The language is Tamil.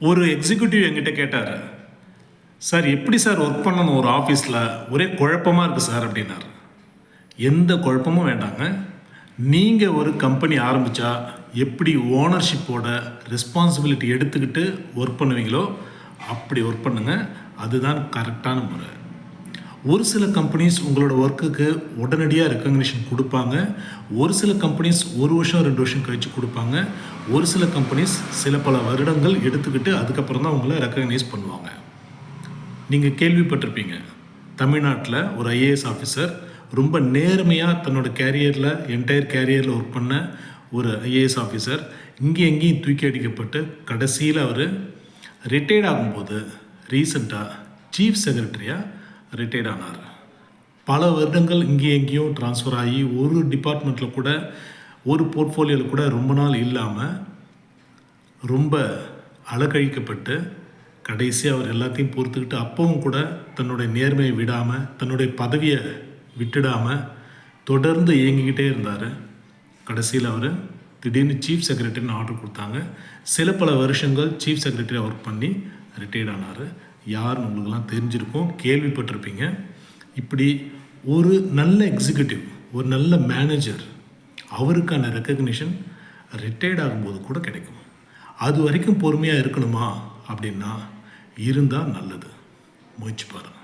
ஒரு எக்ஸிக்யூட்டிவ் என்கிட்ட கேட்டார், சார் எப்படி சார் ஒர்க் பண்ணணும் ஒரு ஆஃபீஸில், ஒரே குழப்பமாக இருக்குது சார் அப்படின்னார். எந்த குழப்பமும் வேண்டாங்க. நீங்கள் ஒரு கம்பெனி ஆரம்பித்தா எப்படி ஓனர்ஷிப்போட ரெஸ்பான்சிபிலிட்டி எடுத்துக்கிட்டு ஒர்க் பண்ணுவீங்களோ அப்படி ஒர்க் பண்ணுங்கள். அதுதான் கரெக்டான முறை. ஒரு சில கம்பெனிஸ் உங்களோட ஒர்க்குக்கு உடனடியாக ரெக்கக்னிஷன் கொடுப்பாங்க. ஒரு சில கம்பெனிஸ் 1 வருஷம் 2 வருஷம் கழித்து கொடுப்பாங்க. ஒரு சில கம்பெனிஸ் சில பல வருடங்கள் எடுத்துக்கிட்டு அதுக்கப்புறம் தான் உங்களை ரெக்கக்னைஸ் பண்ணுவாங்க. நீங்கள் கேள்விப்பட்டிருப்பீங்க, தமிழ்நாட்டில் ஒரு ஐஏஎஸ் ஆஃபீஸர் ரொம்ப நேர்மையாக தன்னோட கேரியரில் என்டையர் கேரியரில் ஒர்க் பண்ண ஒரு ஐஏஎஸ் ஆஃபீஸர் எங்கேயும் தூக்கி அடிக்கப்பட்டு கடைசியில் அவர் ரிட்டையர்ட் ஆகும்போது ரீசெண்டாக சீஃப் செக்ரட்டரியாக ரிட்டையர்ட் ஆனார். பல வருடங்கள் எங்கேயும் ட்ரான்ஸ்ஃபர் ஆகி ஒரு டிபார்ட்மெண்ட்டில் கூட ஒரு போர்ட்ஃபோலியோவில் கூட ரொம்ப நாள் இல்லாமல் ரொம்ப அலக்கழிக்கப்பட்டு கடைசியாக அவர் எல்லாத்தையும் பொறுத்துக்கிட்டு அப்பவும் கூட தன்னுடைய நேர்மையை விடாமல் தன்னுடைய பதவியை விட்டுடாமல் தொடர்ந்து இயங்கிக்கிட்டே இருந்தார். கடைசியில் அவர் திடீர்னு சீஃப் செக்ரட்டரின்னு ஆர்டர் கொடுத்தாங்க. சில பல வருஷங்கள் சீஃப் செக்ரட்டரியாக ஒர்க் பண்ணி ரிட்டையர்ட் ஆனார். யாருன்னு உங்களுக்கெல்லாம் தெரிஞ்சிருக்கும், கேள்விப்பட்டிருப்பீங்க. இப்படி ஒரு நல்ல எக்ஸிக்யூட்டிவ், ஒரு நல்ல மேனேஜர், அவருக்கான ரெக்கக்னிஷன் ரிட்டையர்ட் ஆகும்போது கூட கிடைக்கும். அது வரைக்கும் பொறுமையாக இருக்கணுமா அப்படின்னா இருந்தால் நல்லது. முயற்சி பாருங்கள்.